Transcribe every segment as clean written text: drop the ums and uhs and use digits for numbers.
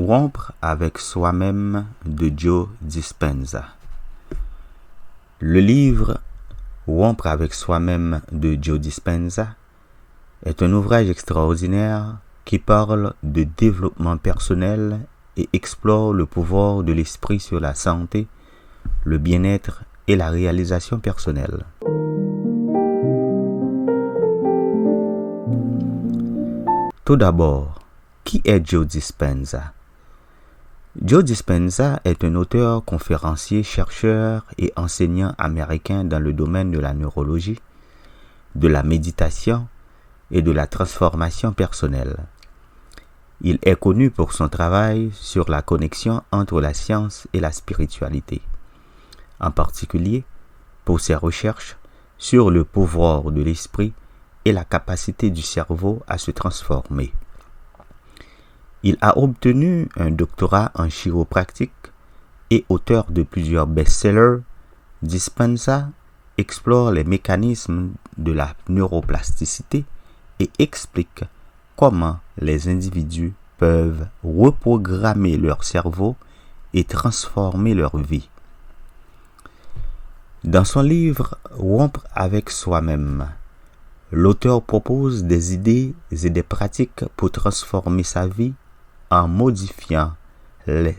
Rompre avec soi-même de Joe Dispenza. Le livre Rompre avec soi-même de Joe Dispenza est un ouvrage extraordinaire qui parle de développement personnel et explore le pouvoir de l'esprit sur la santé, le bien-être et la réalisation personnelle. Tout d'abord, qui est Joe Dispenza? Joe Dispenza est un auteur, conférencier, chercheur et enseignant américain dans le domaine de la neurologie, de la méditation et de la transformation personnelle. Il est connu pour son travail sur la connexion entre la science et la spiritualité, en particulier pour ses recherches sur le pouvoir de l'esprit et la capacité du cerveau à se transformer. Il a obtenu un doctorat en chiropractique et auteur de plusieurs best-sellers. Dispenza explore les mécanismes de la neuroplasticité et explique comment les individus peuvent reprogrammer leur cerveau et transformer leur vie. Dans son livre Rompre avec soi-même, l'auteur propose des idées et des pratiques pour transformer sa vie en modifiant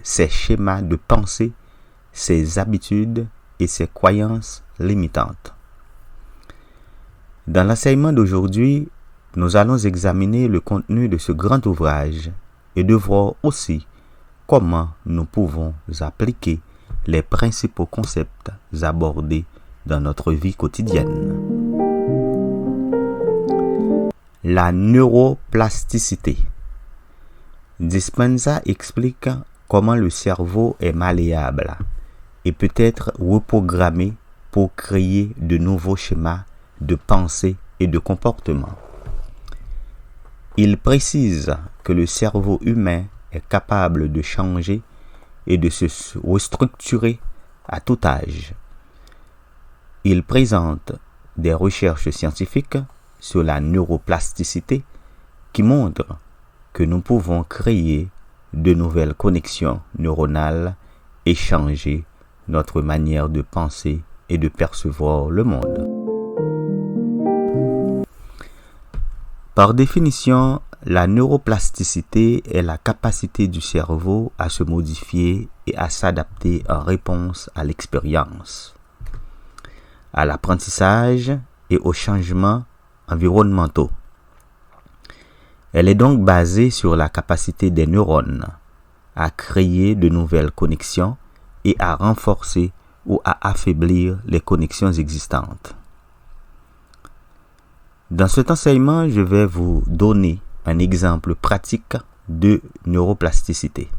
ses schémas de pensée, ses habitudes et ses croyances limitantes. Dans l'enseignement d'aujourd'hui, nous allons examiner le contenu de ce grand ouvrage et de voir aussi comment nous pouvons appliquer les principaux concepts abordés dans notre vie quotidienne. La neuroplasticité. Dispenza explique comment le cerveau est malléable et peut être reprogrammé pour créer de nouveaux schémas de pensée et de comportement. Il précise que le cerveau humain est capable de changer et de se restructurer à tout âge. Il présente des recherches scientifiques sur la neuroplasticité qui montrent que nous pouvons créer de nouvelles connexions neuronales et changer notre manière de penser et de percevoir le monde. Par définition, la neuroplasticité est la capacité du cerveau à se modifier et à s'adapter en réponse à l'expérience, à l'apprentissage et aux changements environnementaux. Elle est donc basée sur la capacité des neurones à créer de nouvelles connexions et à renforcer ou à affaiblir les connexions existantes. Dans cet enseignement, je vais vous donner un exemple pratique de neuroplasticité.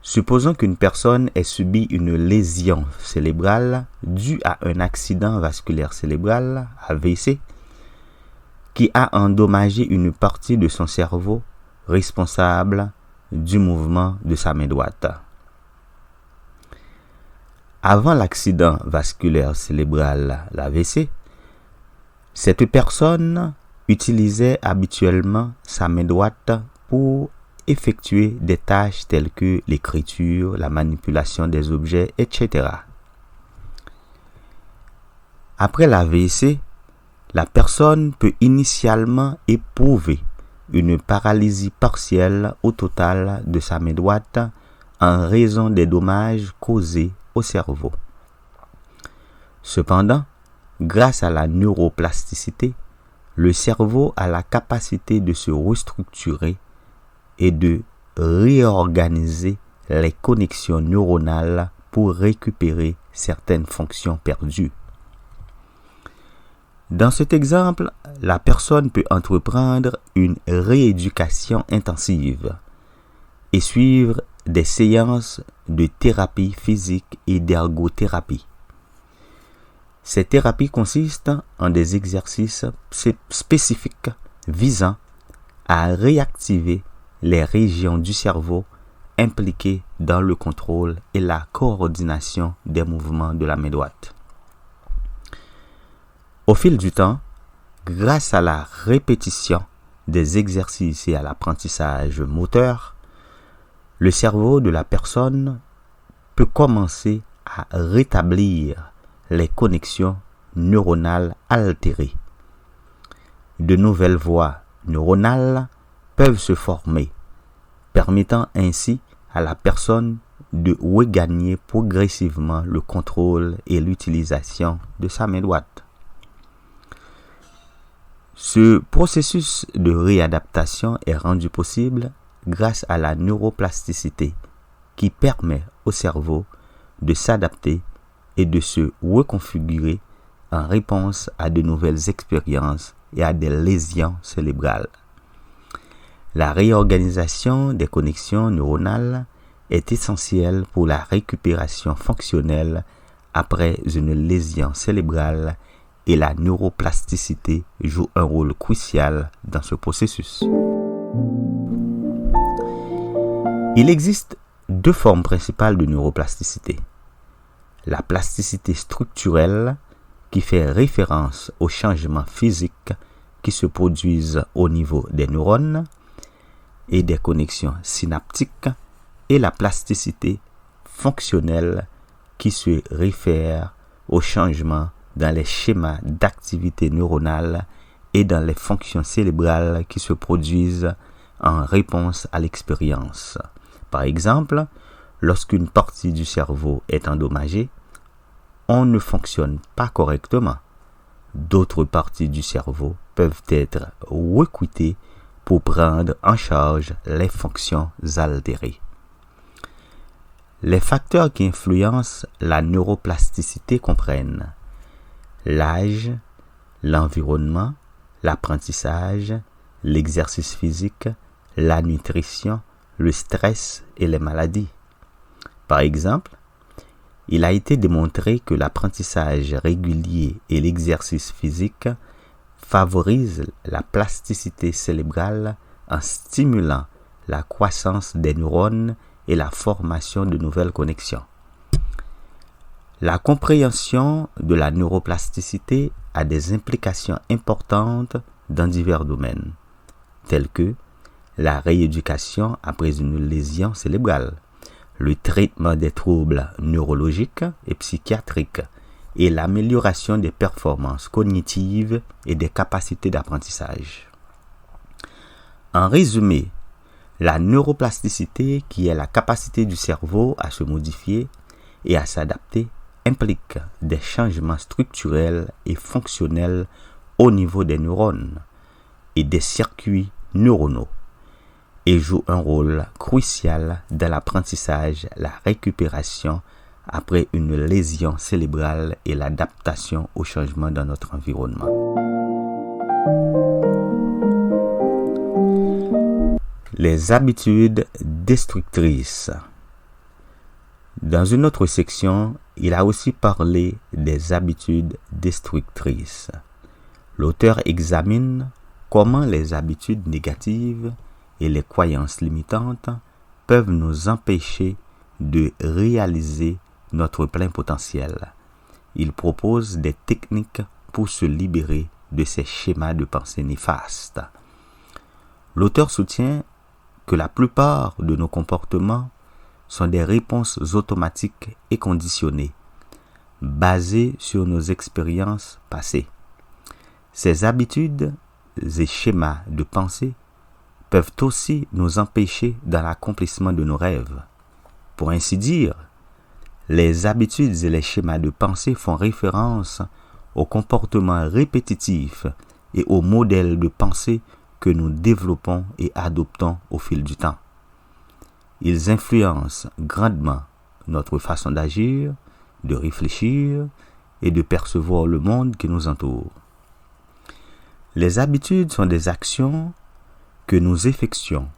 Supposons qu'une personne ait subi une lésion cérébrale due à un accident vasculaire cérébral, AVC, qui a endommagé une partie de son cerveau responsable du mouvement de sa main droite. Avant l'accident vasculaire cérébral, l'AVC, cette personne utilisait habituellement sa main droite pour effectuer des tâches telles que l'écriture, la manipulation des objets, etc. Après l'AVC, la personne peut initialement éprouver une paralysie partielle au total de sa main droite en raison des dommages causés au cerveau. Cependant, grâce à la neuroplasticité, le cerveau a la capacité de se restructurer et de réorganiser les connexions neuronales pour récupérer certaines fonctions perdues. Dans cet exemple, la personne peut entreprendre une rééducation intensive et suivre des séances de thérapie physique et d'ergothérapie. Ces thérapies consistent en des exercices spécifiques visant à réactiver les régions du cerveau impliquées dans le contrôle et la coordination des mouvements de la main droite. Au fil du temps, grâce à la répétition des exercices et à l'apprentissage moteur, le cerveau de la personne peut commencer à rétablir les connexions neuronales altérées. De nouvelles voies neuronales peuvent se former, permettant ainsi à la personne de regagner progressivement le contrôle et l'utilisation de sa main droite. Ce processus de réadaptation est rendu possible grâce à la neuroplasticité qui permet au cerveau de s'adapter et de se reconfigurer en réponse à de nouvelles expériences et à des lésions cérébrales. La réorganisation des connexions neuronales est essentielle pour la récupération fonctionnelle après une lésion cérébrale et la neuroplasticité joue un rôle crucial dans ce processus. Il existe deux formes principales de neuroplasticité. La plasticité structurelle, qui fait référence aux changements physiques qui se produisent au niveau des neurones et des connexions synaptiques, et la plasticité fonctionnelle qui se réfère aux changements dans les schémas d'activité neuronale et dans les fonctions cérébrales qui se produisent en réponse à l'expérience. Par exemple, lorsqu'une partie du cerveau est endommagée, on ne fonctionne pas correctement. D'autres parties du cerveau peuvent être recrutées pour prendre en charge les fonctions altérées. Les facteurs qui influencent la neuroplasticité comprennent l'âge, l'environnement, l'apprentissage, l'exercice physique, la nutrition, le stress et les maladies. Par exemple, il a été démontré que l'apprentissage régulier et l'exercice physique favorisent la plasticité cérébrale en stimulant la croissance des neurones et la formation de nouvelles connexions. La compréhension de la neuroplasticité a des implications importantes dans divers domaines, tels que la rééducation après une lésion cérébrale, le traitement des troubles neurologiques et psychiatriques et l'amélioration des performances cognitives et des capacités d'apprentissage. En résumé, la neuroplasticité, qui est la capacité du cerveau à se modifier et à s'adapter, implique des changements structurels et fonctionnels au niveau des neurones et des circuits neuronaux et joue un rôle crucial dans l'apprentissage, la récupération après une lésion cérébrale et l'adaptation aux changements dans notre environnement. Les habitudes destructrices. Dans une autre section, il a aussi parlé des habitudes destructrices. L'auteur examine comment les habitudes négatives et les croyances limitantes peuvent nous empêcher de réaliser notre plein potentiel. Il propose des techniques pour se libérer de ces schémas de pensée néfastes. L'auteur soutient que la plupart de nos comportements sont des réponses automatiques et conditionnées, basées sur nos expériences passées. Ces habitudes et schémas de pensée peuvent aussi nous empêcher dans l'accomplissement de nos rêves. Pour ainsi dire, les habitudes et les schémas de pensée font référence aux comportements répétitifs et aux modèles de pensée que nous développons et adoptons au fil du temps. Ils influencent grandement notre façon d'agir, de réfléchir et de percevoir le monde qui nous entoure. Les habitudes sont des actions que nous effectuons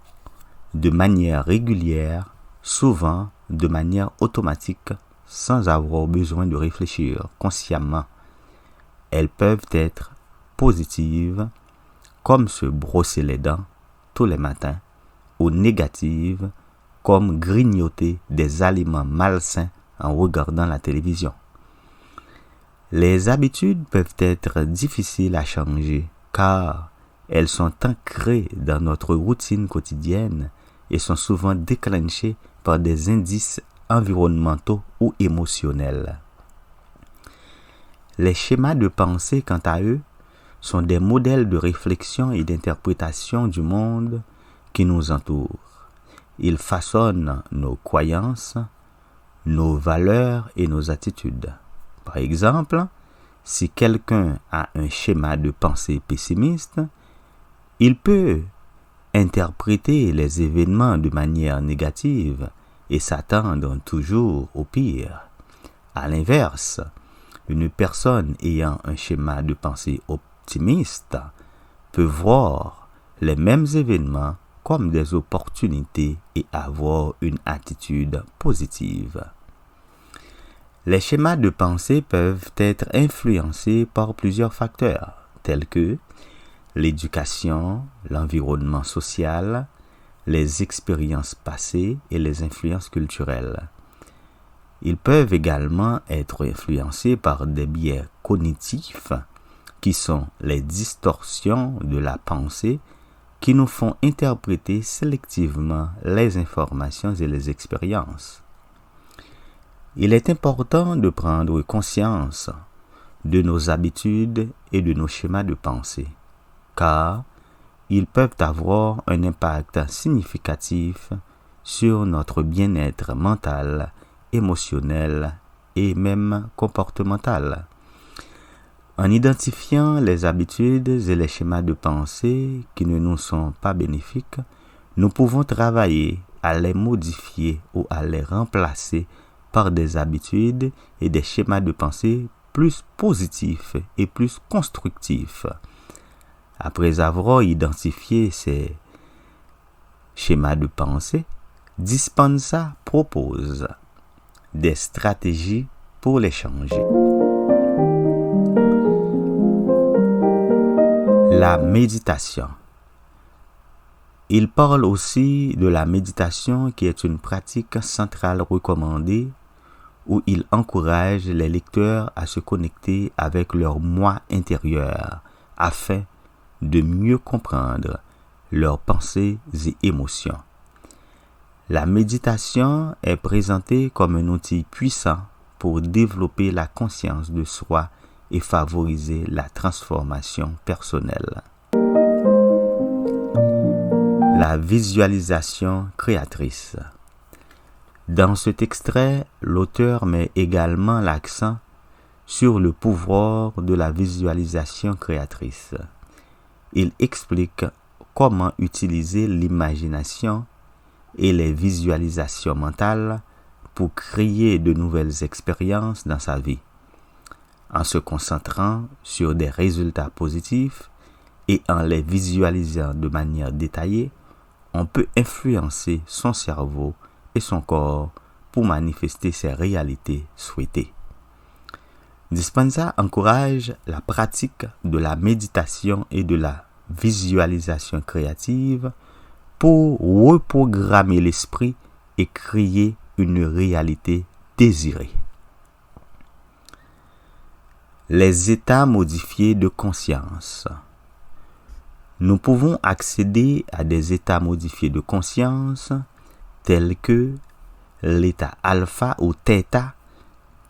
de manière régulière, souvent de manière automatique, sans avoir besoin de réfléchir consciemment. Elles peuvent être positives, comme se brosser les dents tous les matins, ou négatives, comme grignoter des aliments malsains en regardant la télévision. Les habitudes peuvent être difficiles à changer car elles sont ancrées dans notre routine quotidienne et sont souvent déclenchés par des indices environnementaux ou émotionnels. Les schémas de pensée, quant à eux, sont des modèles de réflexion et d'interprétation du monde qui nous entoure. Ils façonnent nos croyances, nos valeurs et nos attitudes. Par exemple, si quelqu'un a un schéma de pensée pessimiste, il peut interpréter les événements de manière négative et s'attendre toujours au pire. À l'inverse, une personne ayant un schéma de pensée optimiste peut voir les mêmes événements comme des opportunités et avoir une attitude positive. Les schémas de pensée peuvent être influencés par plusieurs facteurs, tels que l'éducation, l'environnement social, les expériences passées et les influences culturelles. Ils peuvent également être influencés par des biais cognitifs qui sont les distorsions de la pensée qui nous font interpréter sélectivement les informations et les expériences. Il est important de prendre conscience de nos habitudes et de nos schémas de pensée, car ils peuvent avoir un impact significatif sur notre bien-être mental, émotionnel et même comportemental. En identifiant les habitudes et les schémas de pensée qui ne nous sont pas bénéfiques, nous pouvons travailler à les modifier ou à les remplacer par des habitudes et des schémas de pensée plus positifs et plus constructifs. Après avoir identifié ces schémas de pensée, Dispenza propose des stratégies pour les changer. La méditation. Il parle aussi de la méditation qui est une pratique centrale recommandée où il encourage les lecteurs à se connecter avec leur moi intérieur afin de mieux comprendre leurs pensées et émotions. La méditation est présentée comme un outil puissant pour développer la conscience de soi et favoriser la transformation personnelle. La visualisation créatrice. Dans cet extrait, l'auteur met également l'accent sur le pouvoir de la visualisation créatrice. Il explique comment utiliser l'imagination et les visualisations mentales pour créer de nouvelles expériences dans sa vie. En se concentrant sur des résultats positifs et en les visualisant de manière détaillée, on peut influencer son cerveau et son corps pour manifester ses réalités souhaitées. Dispenza encourage la pratique de la méditation et de la visualisation créative pour reprogrammer l'esprit et créer une réalité désirée. Les états modifiés de conscience. Nous pouvons accéder à des états modifiés de conscience tels que l'état alpha ou theta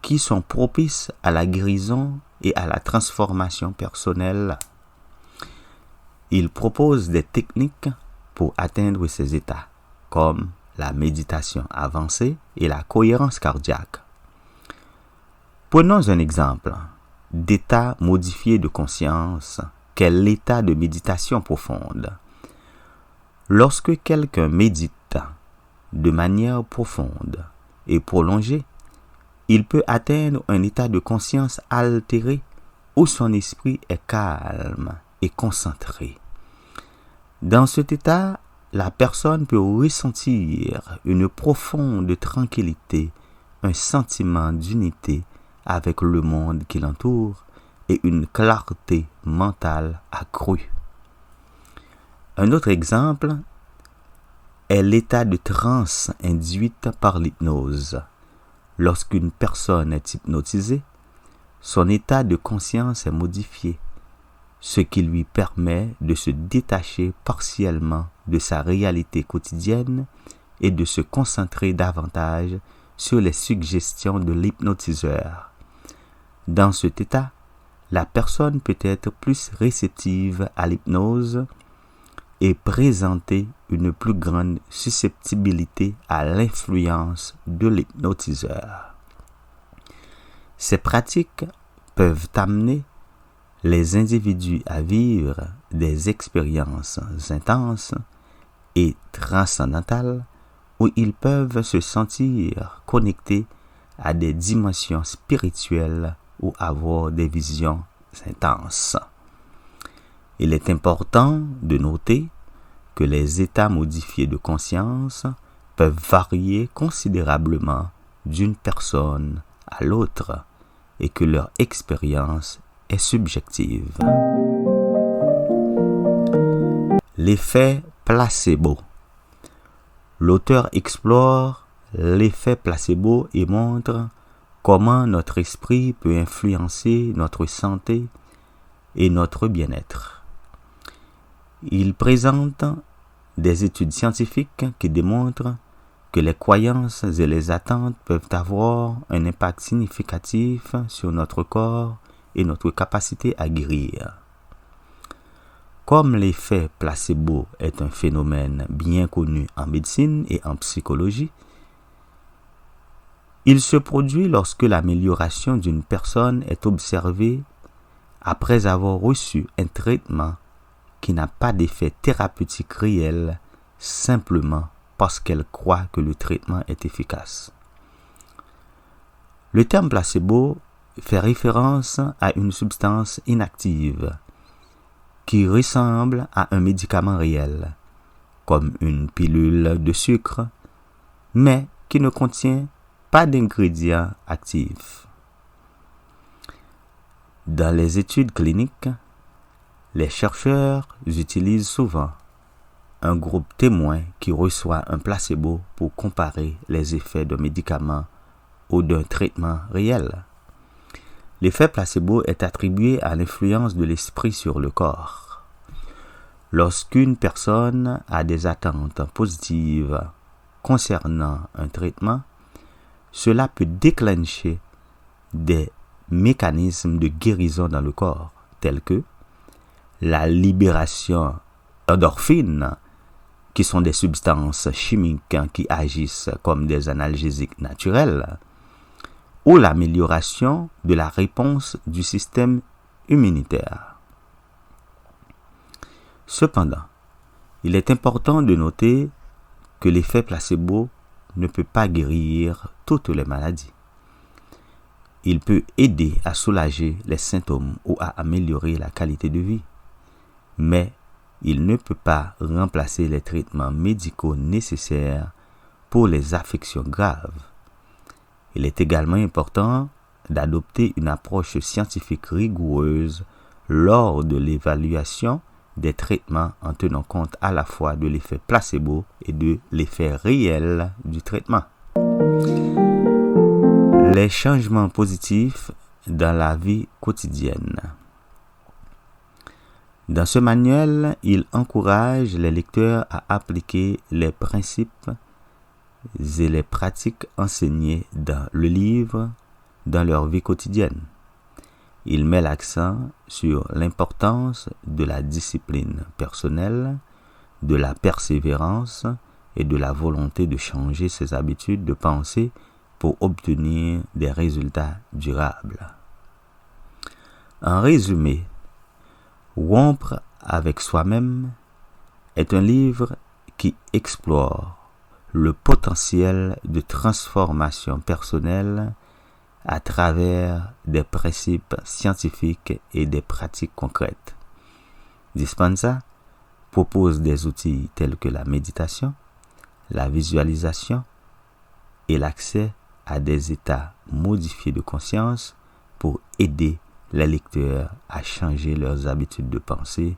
qui sont propices à la guérison et à la transformation personnelle. Il propose des techniques pour atteindre ces états, comme la méditation avancée et la cohérence cardiaque. Prenons un exemple d'état modifié de conscience qu'est l'état de méditation profonde. Lorsque quelqu'un médite de manière profonde et prolongée, il peut atteindre un état de conscience altéré où son esprit est calme et concentré. Dans cet état, la personne peut ressentir une profonde tranquillité, un sentiment d'unité avec le monde qui l'entoure et une clarté mentale accrue. Un autre exemple est l'état de transe induite par l'hypnose. Lorsqu'une personne est hypnotisée, son état de conscience est modifié. ce qui lui permet de se détacher partiellement de sa réalité quotidienne et de se concentrer davantage sur les suggestions de l'hypnotiseur. Dans cet état, la personne peut être plus réceptive à l'hypnose et présenter une plus grande susceptibilité à l'influence de l'hypnotiseur. Ces pratiques peuvent amener les individus à vivre des expériences intenses et transcendantales où ils peuvent se sentir connectés à des dimensions spirituelles ou avoir des visions intenses. Il est important de noter que les états modifiés de conscience peuvent varier considérablement d'une personne à l'autre et que leur expérience est subjective. L'effet placebo. L'auteur explore l'effet placebo et montre comment notre esprit peut influencer notre santé et notre bien-être. Il présente des études scientifiques qui démontrent que les croyances et les attentes peuvent avoir un impact significatif sur notre corps et notre capacité à guérir. Comme l'effet placebo est un phénomène bien connu en médecine et en psychologie, il se produit lorsque l'amélioration d'une personne est observée après avoir reçu un traitement qui n'a pas d'effet thérapeutique réel simplement parce qu'elle croit que le traitement est efficace. Le terme placebo fait référence à une substance inactive qui ressemble à un médicament réel, comme une pilule de sucre, mais qui ne contient pas d'ingrédients actifs. Dans les études cliniques, les chercheurs utilisent souvent un groupe témoin qui reçoit un placebo pour comparer les effets d'un médicament ou d'un traitement réel. L'effet placebo est attribué à l'influence de l'esprit sur le corps. Lorsqu'une personne a des attentes positives concernant un traitement, cela peut déclencher des mécanismes de guérison dans le corps, tels que la libération d'endorphines, qui sont des substances chimiques qui agissent comme des analgésiques naturels, ou l'amélioration de la réponse du système immunitaire. Cependant, il est important de noter que l'effet placebo ne peut pas guérir toutes les maladies. Il peut aider à soulager les symptômes ou à améliorer la qualité de vie, mais il ne peut pas remplacer les traitements médicaux nécessaires pour les affections graves. Il est également important d'adopter une approche scientifique rigoureuse lors de l'évaluation des traitements en tenant compte à la fois de l'effet placebo et de l'effet réel du traitement. Les changements positifs dans la vie quotidienne. Dans ce manuel, il encourage les lecteurs à appliquer les principes et les pratiques enseignées dans le livre dans leur vie quotidienne. Il met l'accent sur l'importance de la discipline personnelle, de la persévérance et de la volonté de changer ses habitudes de pensée pour obtenir des résultats durables. En résumé, Rompre avec soi-même est un livre qui explore le potentiel de transformation personnelle à travers des principes scientifiques et des pratiques concrètes. Dispenza propose des outils tels que la méditation, la visualisation et l'accès à des états modifiés de conscience pour aider les lecteurs à changer leurs habitudes de pensée,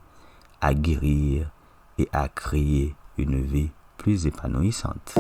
à guérir et à créer une vie plus épanouissante.